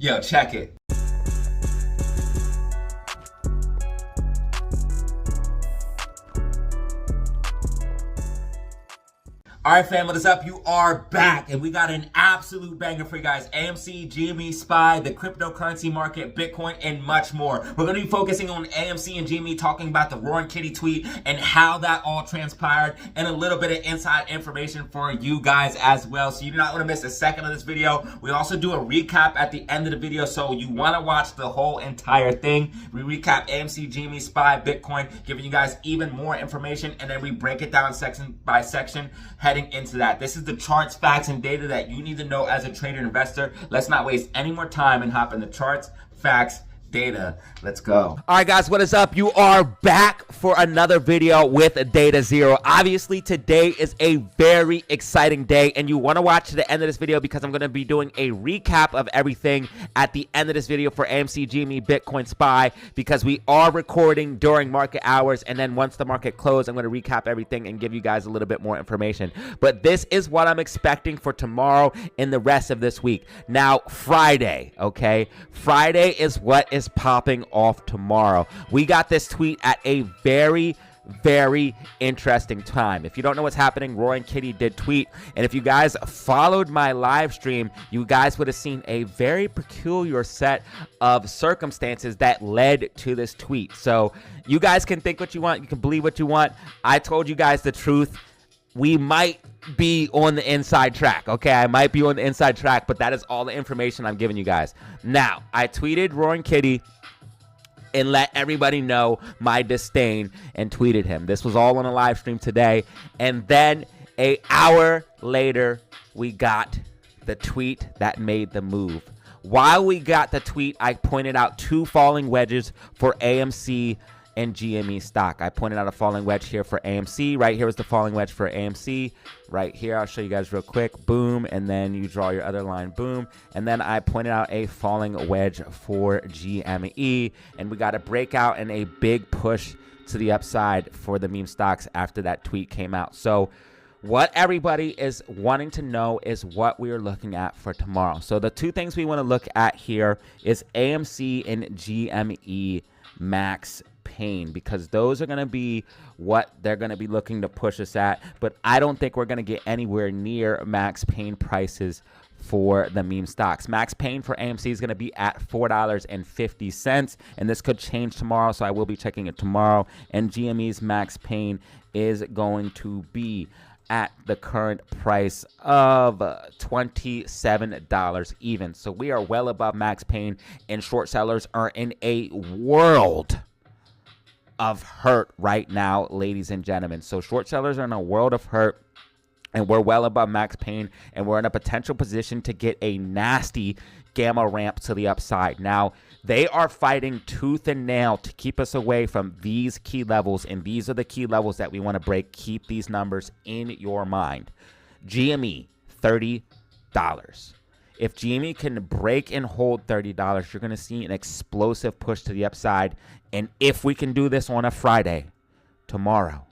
Yo, check it. All right, fam, what is up? You are back, and we got an absolute banger for you guys. AMC, GME, SPY, the cryptocurrency market, Bitcoin, and much more. We're going to be focusing on AMC and GME, talking about the Roaring Kitty tweet and how that all transpired, and a little bit of inside information for you guys as well. So you do not want to miss a second of this video. We also do a recap at the end of the video, so you want to watch the whole entire thing. We recap AMC, GME, SPY, Bitcoin, giving you guys even more information, and then we break it down section by section, heading into that. This is the charts, facts, and data that you need to know as a trader and investor. Let's not waste any more time and hop into charts, facts, data. Let's go. All right, guys, what is up? You are back for another video with Datazero. Obviously, today is a very exciting day, and you want to watch to the end of this video because I'm going to be doing a recap of everything at the end of this video for AMC, GME, Bitcoin, SPY, because we are recording during market hours, and then once the market closes, I'm going to recap everything and give you guys a little bit more information. But this is what I'm expecting for tomorrow and the rest of this week. Now, Friday, okay? Friday is what is popping off tomorrow. We got this tweet at a very interesting time. If you don't know what's happening, Roaring Kitty did tweet, and if you guys followed my live stream, you guys would have seen a very peculiar set of circumstances that led to this tweet. So you guys can think what you want, you can believe what you want. I told you guys the truth. We might be on the inside track, okay? I might be on the inside track, but that is all the information I'm giving you guys. Now, I tweeted Roaring Kitty and let everybody know my disdain and tweeted him. This was all on a live stream today. And then an hour later, we got the tweet that made the move. While we got the tweet, I pointed out two falling wedges for AMC and GME stock. I pointed out a falling wedge here for AMC. Right here was the falling wedge for AMC. Right here, I'll show you guys real quick. Boom, and then you draw your other line. Boom, and then I pointed out a falling wedge for GME, and we got a breakout and a big push to the upside for the meme stocks after that tweet came out. So what everybody is wanting to know is what we are looking at for tomorrow. So the two things we want to look at here is AMC and GME max pain, because those are going to be what they're going to be looking to push us at. But I don't think we're going to get anywhere near max pain prices for the meme stocks. Max pain for AMC is going to be at $4.50, and this could change tomorrow, so I will be checking it tomorrow. And GME's max pain is going to be at the current price of $27 even. So we are well above max pain, and short sellers are in a world of hurt right now, ladies and gentlemen. So short sellers are in a world of hurt, and we're well above max pain, and we're in a potential position to get a nasty gamma ramp to the upside. Now, they are fighting tooth and nail to keep us away from these key levels, and these are the key levels that we want to break. Keep these numbers in your mind. GME, $30. If GME can break and hold $30, you're going to see an explosive push to the upside. And if we can do this on a Friday, tomorrow,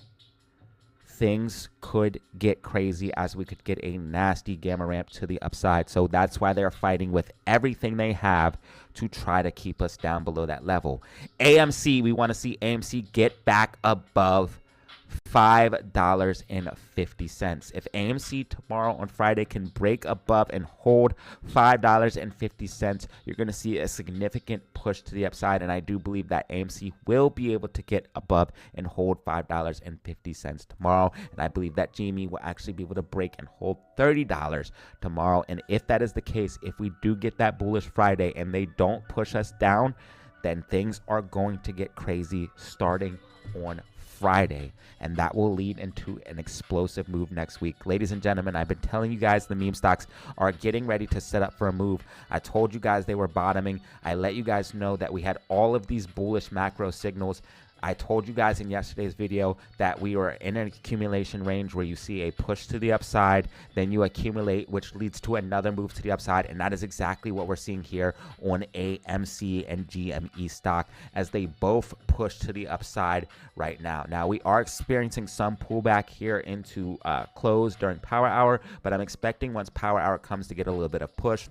things could get crazy, as we could get a nasty gamma ramp to the upside. So that's why they're fighting with everything they have to try to keep us down below that level. AMC, we want to see AMC get back above $5.50. If AMC tomorrow on Friday can break above and hold $5.50, you're going to see a significant push to the upside, and I do believe that AMC will be able to get above and hold $5.50 tomorrow, and I believe that GME will actually be able to break and hold $30 tomorrow. And if that is the case, if we do get that bullish Friday and they don't push us down, then things are going to get crazy starting on Friday, and that will lead into an explosive move next week. Ladies and gentlemen, I've been telling you guys the meme stocks are getting ready to set up for a move. I told you guys they were bottoming. I let you guys know that we had all of these bullish macro signals. I told you guys in yesterday's video that we were in an accumulation range where you see a push to the upside, then you accumulate, which leads to another move to the upside, and that is exactly what we're seeing here on AMC and GME stock, as they both push to the upside right now. Now, we are experiencing some pullback here into close during power hour, but I'm expecting once power hour comes to get a little bit of push.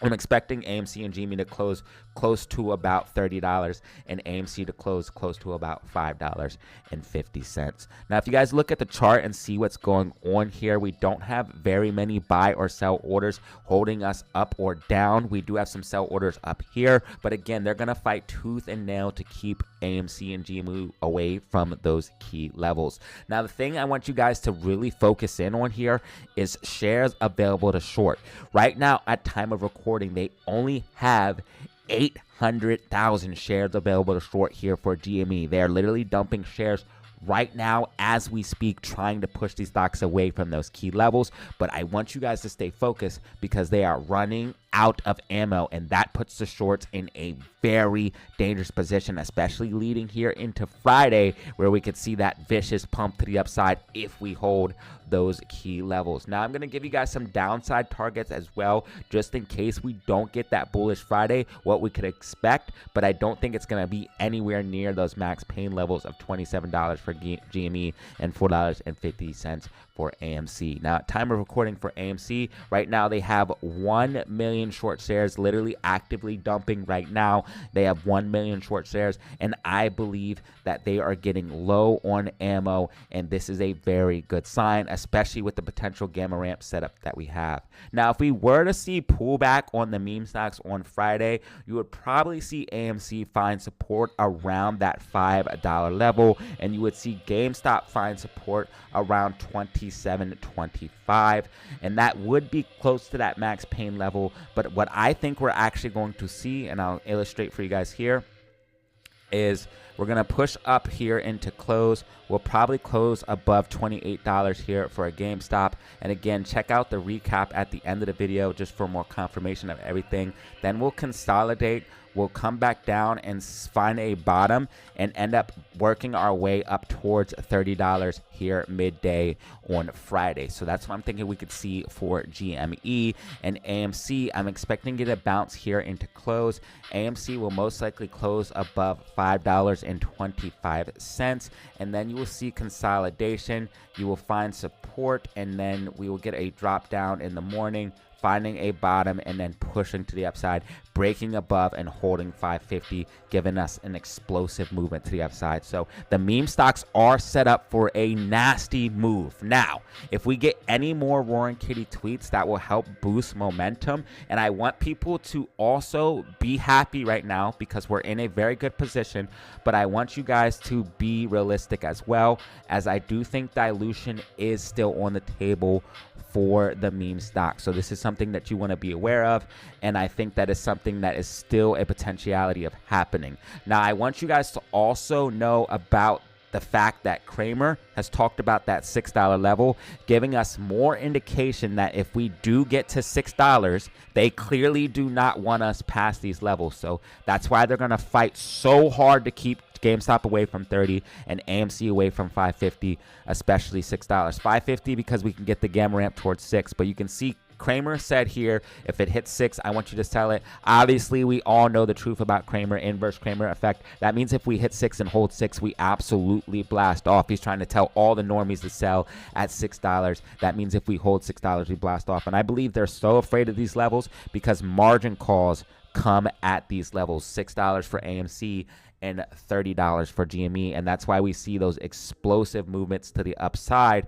I'm expecting AMC and Gme to close close to about $30 and AMC to close close to about $5.50. Now, if you guys look at the chart and see what's going on here, we don't have very many buy or sell orders holding us up or down. We do have some sell orders up here, but again, they're going to fight tooth and nail to keep AMC and Gme away from those key levels. Now, the thing I want you guys to really focus in on here is shares available to short. Right now, at time of recording, they only have 800,000 shares available to short here for GME. They are literally dumping shares right now as we speak, trying to push these stocks away from those key levels. But I want you guys to stay focused because they are running out of ammo, and that puts the shorts in a very dangerous position, especially leading here into Friday, where we could see that vicious pump to the upside if we hold those key levels. Now, I'm going to give you guys some downside targets as well, just in case we don't get that bullish Friday, what we could expect, but I don't think it's going to be anywhere near those max pain levels of $27 for GME and $4.50 for AMC. Now, at time of recording for AMC, right now they have 1 million short shares literally actively dumping right now. They have 1 million short shares, and I believe that they are getting low on ammo, and this is a very good sign, especially with the potential gamma ramp setup that we have. Now, if we were to see pullback on the meme stocks on Friday, you would probably see AMC find support around that $5 level, and you would see GameStop find support around $27.25, and that would be close to that max pain level. But what I think we're actually going to see, and I'll illustrate for you guys here, is we're going to push up here into close. We'll probably close above $28 here for a GameStop. And again, check out the recap at the end of the video just for more confirmation of everything. Then we'll consolidate. We'll come back down and find a bottom and end up working our way up towards $30 here midday on Friday. So that's what I'm thinking we could see for GME and AMC. I'm expecting it to bounce here into close. AMC will most likely close above $5.25, and then you will see consolidation. You will find support, and then we will get a drop down in the morning, finding a bottom and then pushing to the upside, breaking above and holding 550, giving us an explosive movement to the upside. So the meme stocks are set up for a nasty move. Now, if we get any more Roaring Kitty tweets, that will help boost momentum. And I want people to also be happy right now because we're in a very good position, but I want you guys to be realistic as well, as I do think dilution is still on the table for the meme stock. So this is something that you want to be aware of, and I think that is something that is still a potentiality of happening. Now, I want you guys to also know about the fact that Cramer has talked about that $6 level, giving us more indication that if we do get to $6, they clearly do not want us past these levels. So that's why they're going to fight so hard to keep GameStop away from 30 and AMC away from 550, especially $6. 550 because we can get the gamma ramp towards 6, but you can see Cramer said here, if it hits 6, I want you to sell it. Obviously, we all know the truth about Cramer, inverse Cramer effect. That means if we hit 6 and hold 6, we absolutely blast off. He's trying to tell all the normies to sell at $6. That means if we hold $6, we blast off. And I believe they're so afraid of these levels because margin calls come at these levels. $6 for AMC and $30 for GME, and that's why we see those explosive movements to the upside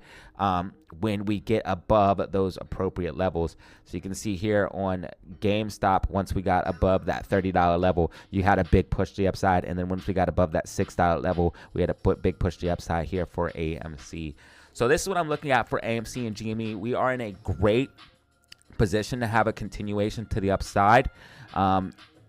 when we get above those appropriate levels. So you can see here on GameStop, once we got above that $30 level, you had a big push to the upside, and then once we got above that $6 level, we had a big push to the upside here for AMC. So this is what I'm looking at for AMC and GME. We are in a great position to have a continuation to the upside.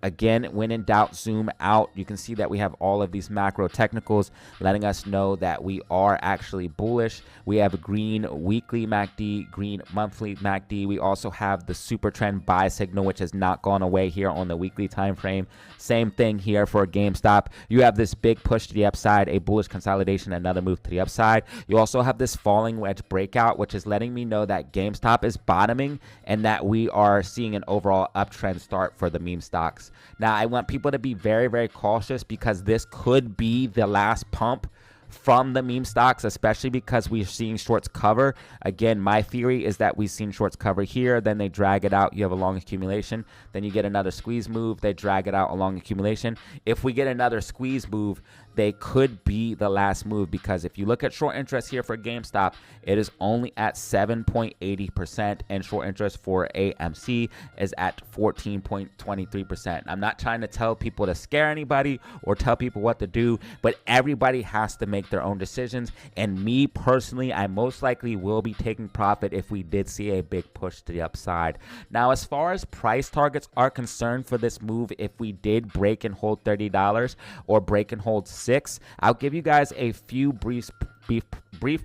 Again, when in doubt, zoom out. You can see that we have all of these macro technicals letting us know that we are actually bullish. We have a green weekly MACD, green monthly MACD. We also have the super trend buy signal, which has not gone away here on the weekly time frame. Same thing here for GameStop. You have this big push to the upside, a bullish consolidation, another move to the upside. You also have this falling wedge breakout, which is letting me know that GameStop is bottoming and that we are seeing an overall uptrend start for the meme stocks. Now, I want people to be very, very cautious because this could be the last pump from the meme stocks, especially because we're seeing shorts cover. Again, my theory is that we've seen shorts cover here, then they drag it out. You have a long accumulation. Then you get another squeeze move. They drag it out a long accumulation. If we get another squeeze move, they could be the last move, because if you look at short interest here for GameStop, it is only at 7.80%, and short interest for AMC is at 14.23%. I'm not trying to tell people to scare anybody or tell people what to do, but everybody has to make their own decisions. And me personally, I most likely will be taking profit if we did see a big push to the upside. Now, as far as price targets are concerned for this move, if we did break and hold $30 or break and hold 6, I'll give you guys a few brief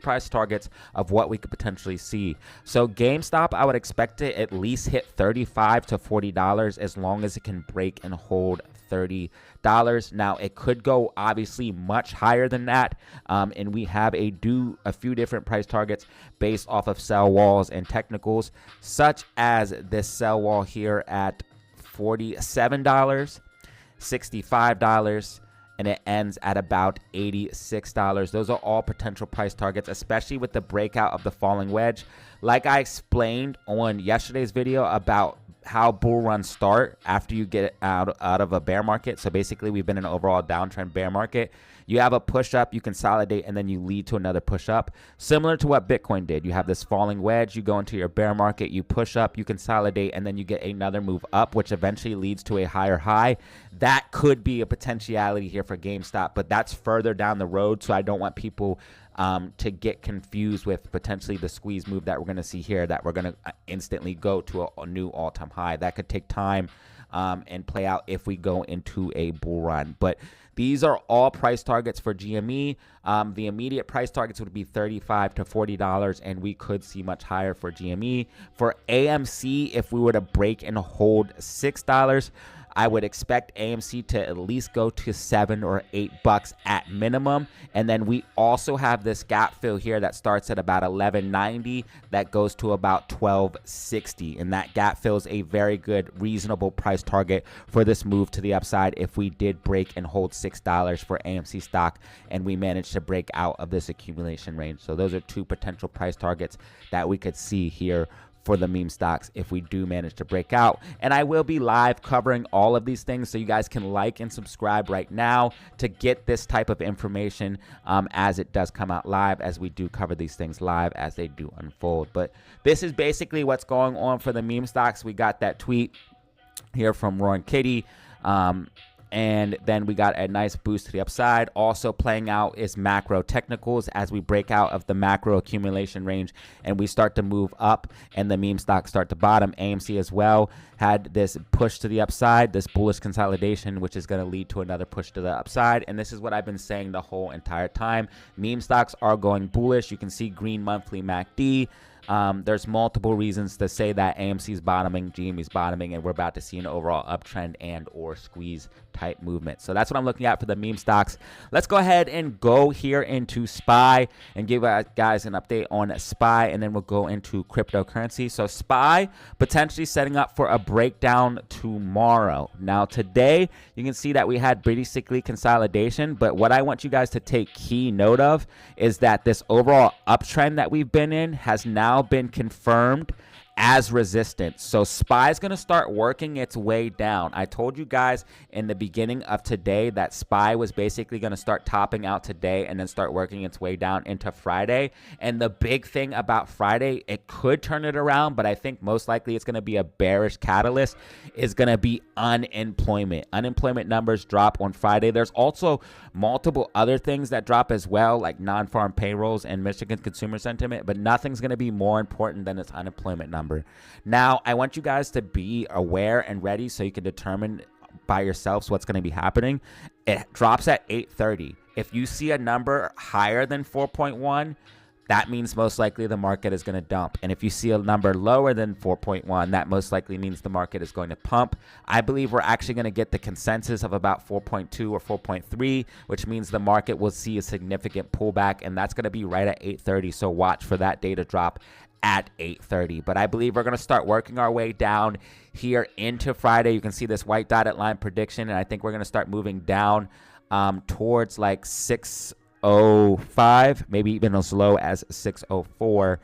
price targets of what we could potentially see. So GameStop, I would expect to at least hit $35 to $40 as long as it can break and hold $30. Now, it could go obviously much higher than that, and we have a few different price targets based off of sell walls and technicals, such as this sell wall here at $47, $65, and it ends at about $86. Those are all potential price targets, especially with the breakout of the falling wedge. Like I explained on yesterday's video about how bull runs start after you get out of a bear market. So basically, we've been in an overall downtrend bear market. You have a push up, you consolidate, and then you lead to another push up. Similar to what Bitcoin did. You have this falling wedge, you go into your bear market, you push up, you consolidate, and then you get another move up, which eventually leads to a higher high. That could be a potentiality here for GameStop, but that's further down the road, so I don't want people to get confused with potentially the squeeze move that we're going to see here, that we're going to instantly go to a new all-time high. That could take time and play out if we go into a bull run. But these are all price targets for GME. The immediate price targets would be $35 to $40, and we could see much higher for GME. For AMC, if we were to break and hold $6, I would expect AMC to at least go to $7 or $8 at minimum. And then we also have this gap fill here that starts at about $11.90 that goes to about $12.60. And that gap fills a very good, reasonable price target for this move to the upside if we did break and hold $6 for AMC stock and we managed to break out of this accumulation range. So those are two potential price targets that we could see here for the meme stocks if we do manage to break out. And I will be live covering all of these things, so you guys can like and subscribe right now to get this type of information as it does come out live, as we do cover these things live as they do unfold. But this is basically what's going on for the meme stocks. We got that tweet here from Roaring Kitty. And then we got a nice boost to the upside. Also playing out is macro technicals as we break out of the macro accumulation range and we start to move up and the meme stocks start to bottom. AMC as well had this push to the upside, this bullish consolidation, which is going to lead to another push to the upside. And this is what I've been saying the whole entire time. Meme stocks are going bullish. You can see green monthly MACD. There's multiple reasons to say that AMC is bottoming, GME is bottoming, and we're about to see an overall uptrend and or squeeze type movement. So that's what I'm looking at for the meme stocks. Let's go ahead and go here into SPY and give guys an update on SPY, and then we'll go into cryptocurrency. So SPY potentially setting up for a breakdown tomorrow. Now today, you can see that we had basically consolidation, but what I want you guys to take key note of is that this overall uptrend that we've been in has now been confirmed as resistance. So SPY is going to start working its way down. I told you guys in the beginning of today that SPY was basically going to start topping out today and then start working its way down into Friday. And the big thing about Friday, it could turn it around, but I think most likely it's going to be a bearish catalyst, is going to be unemployment. Unemployment numbers drop on Friday. There's also multiple other things that drop as well, like non-farm payrolls and Michigan consumer sentiment, but nothing's going to be more important than its unemployment number. Now, I want you guys to be aware and ready so you can determine by yourselves what's going to be happening. It drops at 8:30. If you see a number higher than 4.1, that means most likely the market is going to dump. And if you see a number lower than 4.1, that most likely means the market is going to pump. I believe we're actually going to get the consensus of about 4.2 or 4.3, which means the market will see a significant pullback, and that's going to be right at 8:30. So watch for that data drop at 8:30. But I believe we're going to start working our way down here into Friday. You can see this white dotted line prediction, and I think we're going to start moving down towards like 6 605, maybe even as low as 604,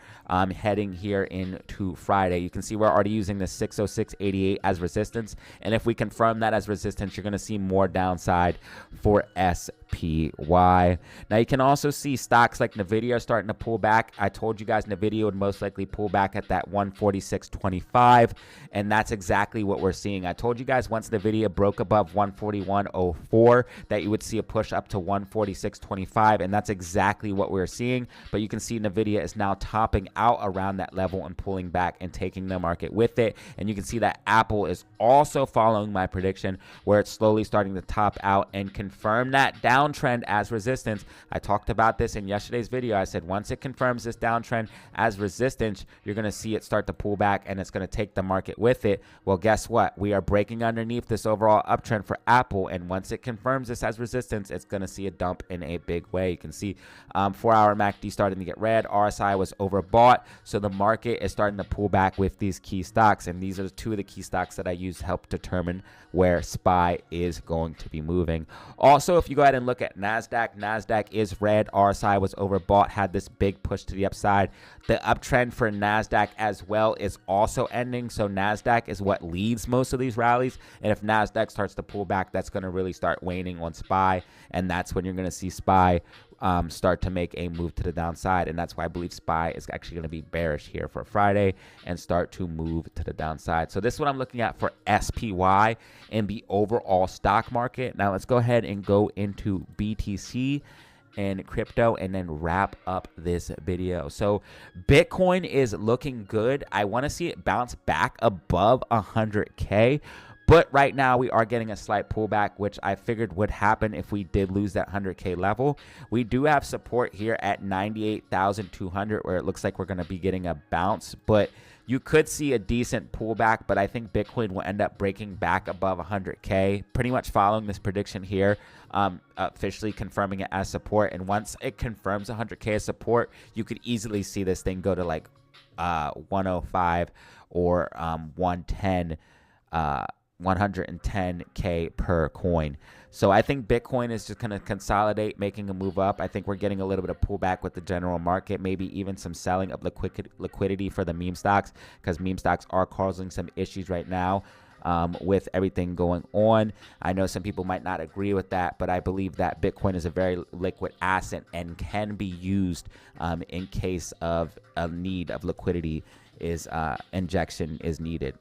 heading here into Friday. You can see we're already using the 606.88 as resistance, and if we confirm that as resistance, you're going to see more downside for SPY. Now you can also see stocks like Nvidia are starting to pull back. I told you guys Nvidia would most likely pull back at that 146.25, and that's exactly what we're seeing. I told you guys once Nvidia broke above 141.04 that you would see a push up to 146.25, and that's exactly what we're seeing. But you can see Nvidia is now topping out around that level and pulling back and taking the market with it. And you can see that Apple is also following my prediction, where it's slowly starting to top out and confirm that downtrend as resistance. I talked about this in yesterday's video. I said once it confirms this downtrend as resistance, you're going to see it start to pull back and it's going to take the market with it. Well, guess what? We are breaking underneath this overall uptrend for Apple, and once it confirms this as resistance, it's going to see a dump in a big way. You can see 4-hour MACD starting to get red. RSI was overbought, so the market is starting to pull back with these key stocks, and these are two of the key stocks that I use to help determine where SPY is going to be moving. Also, if you go ahead and look at NASDAQ is red. RSI was overbought, had this big push to the upside. The uptrend for NASDAQ as well is also ending, so NASDAQ is what leads most of these rallies, and if NASDAQ starts to pull back, that's going to really start waning on SPY, and that's when you're going to see SPY start to make a move to the downside, and that's why I believe SPY is actually going to be bearish here for Friday and start to move to the downside. So this is what I'm looking at for SPY and the overall stock market. Now let's go ahead and go into BTC and crypto and then wrap up this video. So Bitcoin is looking good. I want to see it bounce back above 100K. But right now, we are getting a slight pullback, which I figured would happen if we did lose that 100K level. We do have support here at 98,200, where it looks like we're going to be getting a bounce. But you could see a decent pullback, but I think Bitcoin will end up breaking back above 100K, pretty much following this prediction here, officially confirming it as support. And once it confirms 100K as support, you could easily see this thing go to like 105 or 110. 110K per coin. So I think Bitcoin is just going to consolidate, making a move up. I think we're getting a little bit of pullback with the general market, maybe even some selling of liquidity for the meme stocks, because meme stocks are causing some issues right now with everything going on. I know some people might not agree with that, but I believe that Bitcoin is a very liquid asset and can be used in case of a need of liquidity injection is needed.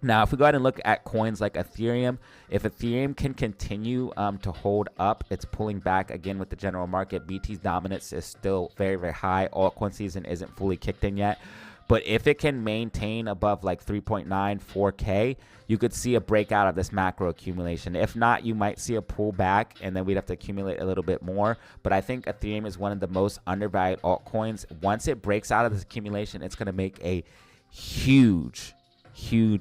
Now, if we go ahead and look at coins like Ethereum, if Ethereum can continue to hold up, it's pulling back again with the general market. BT's dominance is still very, very high. Altcoin season isn't fully kicked in yet. But if it can maintain above like 3.94K, you could see a breakout of this macro accumulation. If not, you might see a pullback, and then we'd have to accumulate a little bit more. But I think Ethereum is one of the most undervalued altcoins. Once it breaks out of this accumulation, it's going to make a huge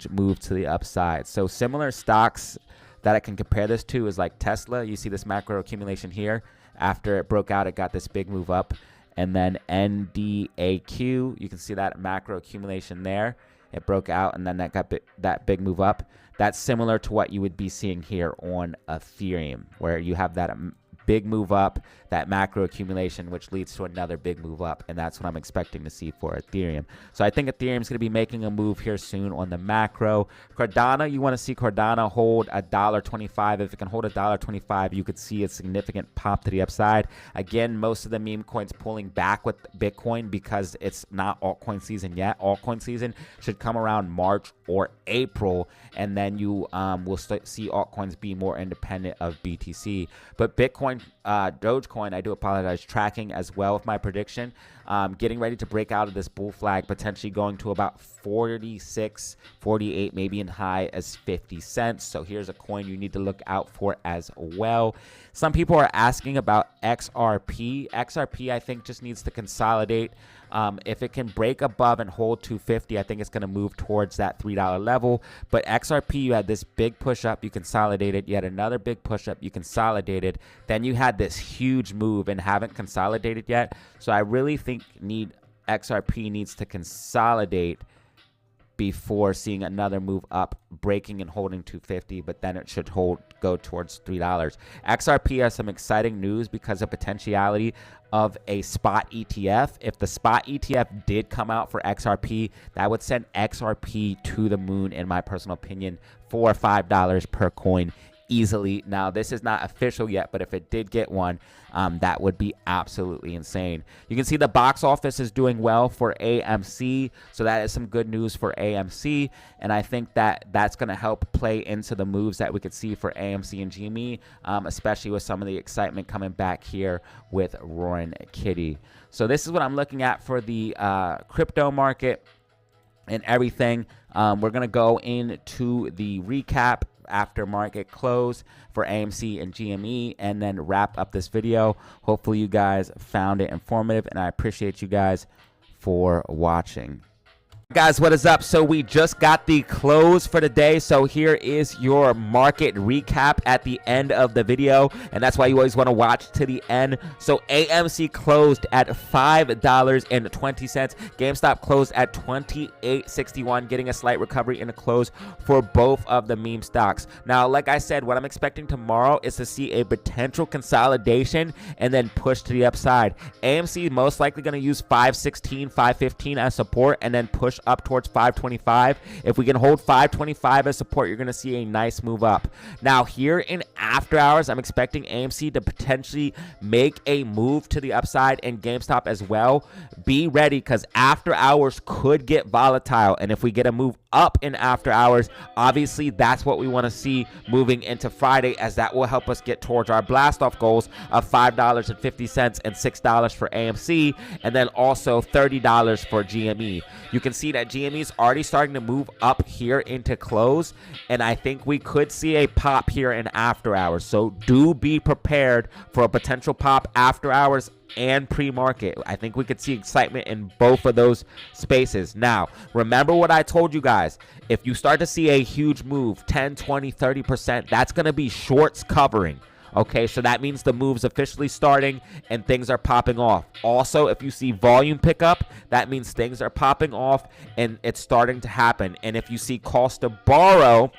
move to the upside. So similar stocks that I can compare this to is like Tesla. You see this macro accumulation here. After it broke out, it got this big move up. And then NDAQ, you can see that macro accumulation there. It broke out, and then that got that big move up. That's similar to what you would be seeing here on Ethereum, where you have that big move up, that macro accumulation, which leads to another big move up, and that's what I'm expecting to see for Ethereum. So I think Ethereum is going to be making a move here soon on the macro. Cardano, you want to see Cardano hold $1.25. If it can hold $1.25, you could see a significant pop to the upside. Again, most of the meme coins pulling back with Bitcoin because it's not altcoin season yet. Altcoin season should come around March or April, and then you will see altcoins be more independent of BTC. But Bitcoin, Dogecoin, I do apologize, tracking as well with my prediction. Getting ready to break out of this bull flag, potentially going to about 46, 48, maybe in high as 50 cents. So here's a coin you need to look out for as well. Some people are asking about XRP. XRP, I think, just needs to consolidate. If it can break above and hold 250, I think it's going to move towards that $3 level. But XRP, you had this big push up, you consolidated. You had another big push up, you consolidated. Then you had this huge move and haven't consolidated yet. So I really think XRP needs to consolidate before seeing another move up, breaking and holding 250, but then it should go towards $3. XRP has some exciting news because of potentiality of a spot ETF. If the spot ETF did come out for XRP, that would send XRP to the moon, in my personal opinion, $4 or $5 per coin easily. Now, this is not official yet, but if it did get one, that would be absolutely insane. You can see the box office is doing well for AMC, so that is some good news for AMC, and I think that that's going to help play into the moves that we could see for AMC and Gme, especially with some of the excitement coming back here with Roaring Kitty. So this is what I'm looking at for the crypto market and everything. We're going to go into the recap after market close for AMC and GME, and then wrap up this video. Hopefully you guys found it informative, and I appreciate you guys for watching. Guys, what is up? So we just got the close for the day, so here is your market recap at the end of the video, and that's why you always want to watch to the end. So AMC closed at $5.20. GameStop closed at $28.61, getting a slight recovery in the close for both of the meme stocks. Now, like I said, what I'm expecting tomorrow is to see a potential consolidation and then push to the upside. AMC most likely going to use 516, 515 as support, and then push up towards 525. If we can hold 525 as support, you're going to see a nice move up. Now, here in after hours, I'm expecting AMC to potentially make a move to the upside, and GameStop as well. Be ready, because after hours could get volatile, and if we get a move up in after hours, obviously that's what we want to see moving into Friday, as that will help us get towards our blast off goals of $5.50 and $6 for AMC, and then also $30 for GME. You can see that GME is already starting to move up here into close, and I think we could see a pop here in after hours. So do be prepared for a potential pop after hours and pre-market. I think we could see excitement in both of those spaces. Now, remember what I told you guys. If you start to see a huge move, 10, 20, 30%, that's going to be shorts covering. Okay, so that means the move's officially starting and things are popping off. Also, if you see volume pickup, that means things are popping off and it's starting to happen. And if you see cost to borrow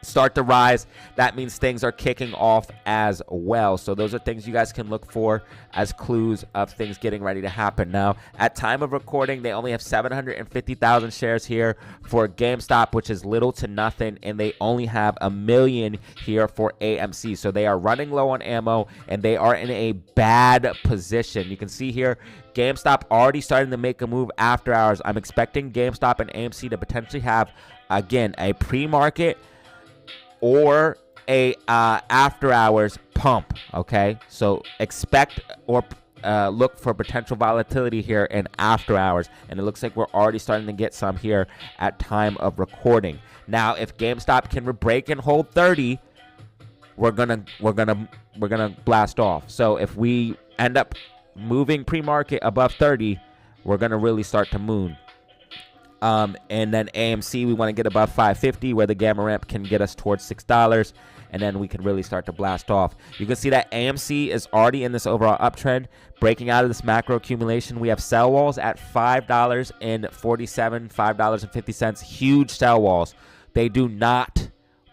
start to rise, that means things are kicking off as well. So those are things you guys can look for as clues of things getting ready to happen. Now, at time of recording, they only have 750,000 shares here for GameStop, which is little to nothing, and they only have 1 million here for AMC. So they are running low on ammo, and they are in a bad position. You can see here, GameStop already starting to make a move after hours. I'm expecting GameStop and AMC to potentially have, again, a pre-market or a after hours pump. Okay, so expect or look for potential volatility here in after hours, and it looks like we're already starting to get some here at time of recording. Now, if GameStop can break and hold 30, we're gonna blast off. So if we end up moving pre-market above 30, we're gonna really start to moon. And then AMC, we want to get above 550, where the gamma ramp can get us towards $6, and then we can really start to blast off. You can see that AMC is already in this overall uptrend, breaking out of this macro accumulation. We have sell walls at $5.47, $5.50, huge sell walls. They do not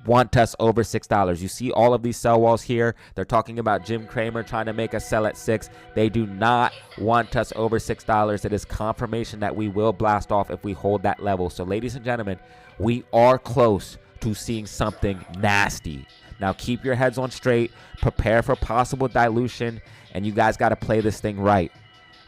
want us over $6. You see all of these sell walls here. They're talking about Jim Cramer trying to make us sell at $6. They do not want us over $6. It is confirmation that we will blast off if we hold that level. So ladies and gentlemen, we are close to seeing something nasty. Now keep your heads on straight, prepare for possible dilution, and you guys got to play this thing right.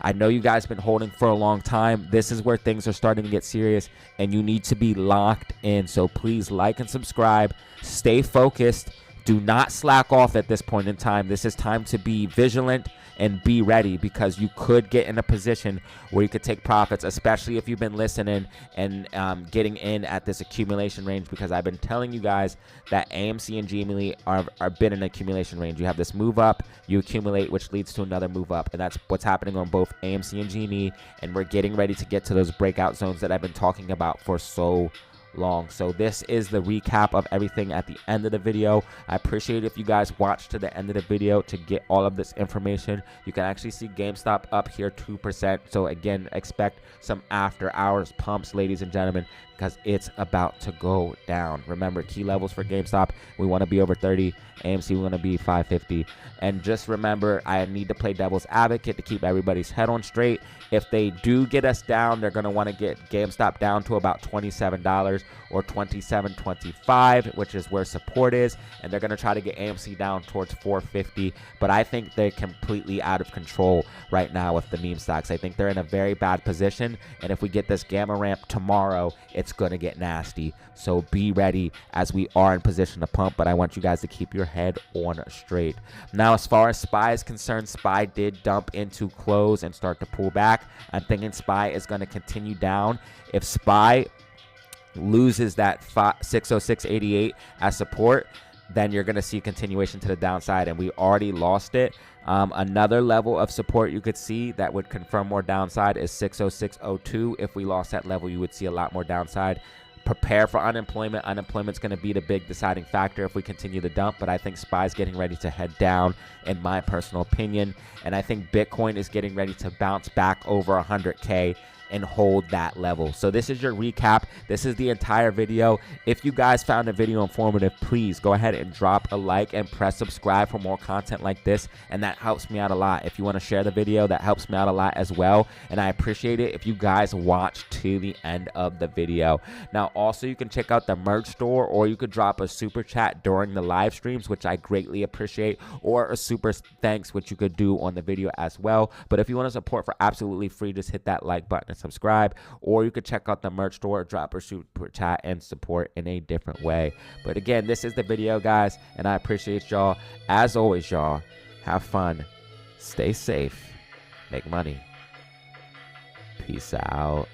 I know you guys been holding for a long time. This is where things are starting to get serious, and you need to be locked in. So please like and subscribe. Stay focused. Do not slack off at this point in time. This is time to be vigilant and be ready, because you could get in a position where you could take profits, especially if you've been listening and getting in at this accumulation range, because I've been telling you guys that AMC and Gme are been in accumulation range. You have this move up, you accumulate, which leads to another move up, and that's what's happening on both AMC and Gme, and we're getting ready to get to those breakout zones that I've been talking about for so long. So this is the recap of everything at the end of the video. I appreciate if you guys watch to the end of the video to get all of this information. You can actually see GameStop up here 2%. So again, expect some after hours pumps, ladies and gentlemen, because it's about to go down. Remember, key levels for GameStop, we want to be over 30. AMC, we want to be 550. And just remember, I need to play devil's advocate to keep everybody's head on straight. If they do get us down, they're going to want to get GameStop down to about $27 or $27.25, which is where support is. And they're going to try to get AMC down towards $4.50. But I think they're completely out of control right now with the meme stocks. I think they're in a very bad position. And if we get this gamma ramp tomorrow, it's going to get nasty. So be ready, as we are in position to pump. But I want you guys to keep your head on straight. Now, as far as SPY is concerned, SPY did dump into close and start to pull back. I'm thinking SPY is going to continue down. If SPY loses that 606.88 as support, then you're going to see continuation to the downside, and we already lost it. Another level of support you could see that would confirm more downside is 606.02. If we lost that level, you would see a lot more downside. Prepare for unemployment. Unemployment's going to be the big deciding factor if we continue the dump, but I think SPY is getting ready to head down, in my personal opinion. And I think Bitcoin is getting ready to bounce back over 100K and hold that level. So this is your recap. This is the entire video. If you guys found the video informative, please go ahead and drop a like and press subscribe for more content like this, and that helps me out a lot. If you want to share the video, that helps me out a lot as well, and I appreciate it if you guys watch to the end of the video. Now, also, you can check out the merch store, or you could drop a super chat during the live streams, which I greatly appreciate, or a super thanks, which you could do on the video as well. But if you want to support for absolutely free, just hit that like button and subscribe, or you could check out the merch store, drop a super chat, and support in a different way. But again, this is the video, guys, and I appreciate y'all. As always, y'all, have fun, stay safe, make money. Peace out.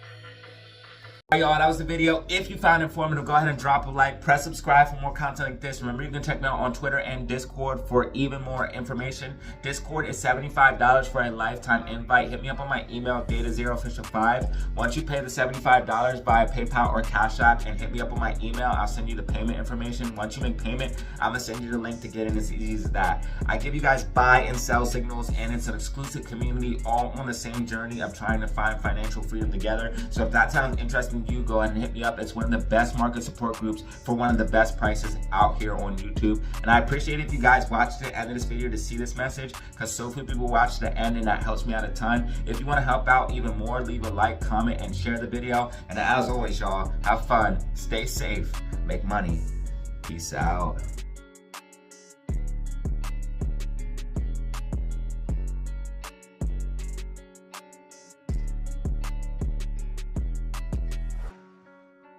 Alright, y'all, that was the video. If you found it informative, go ahead and drop a like, press subscribe for more content like this. Remember, you can check me out on Twitter and Discord for even more information. Discord is $75 for a lifetime invite. Hit me up on my email, DataZeroOfficial5. Once you pay the $75 via PayPal or Cash App and hit me up on my email, I'll send you the payment information. Once you make payment, I'm going to send you the link to get in as easy as that. I give you guys buy and sell signals, and it's an exclusive community all on the same journey of trying to find financial freedom together. So if that sounds interesting, you go ahead and hit me up. It's one of the best market support groups for one of the best prices out here on YouTube. And I appreciate if you guys watched the end of this video to see this message, because so few people watch the end, and that helps me out a ton. If you want to help out even more, leave a like, comment, and share the video. And as always, y'all, have fun, stay safe, make money. Peace out.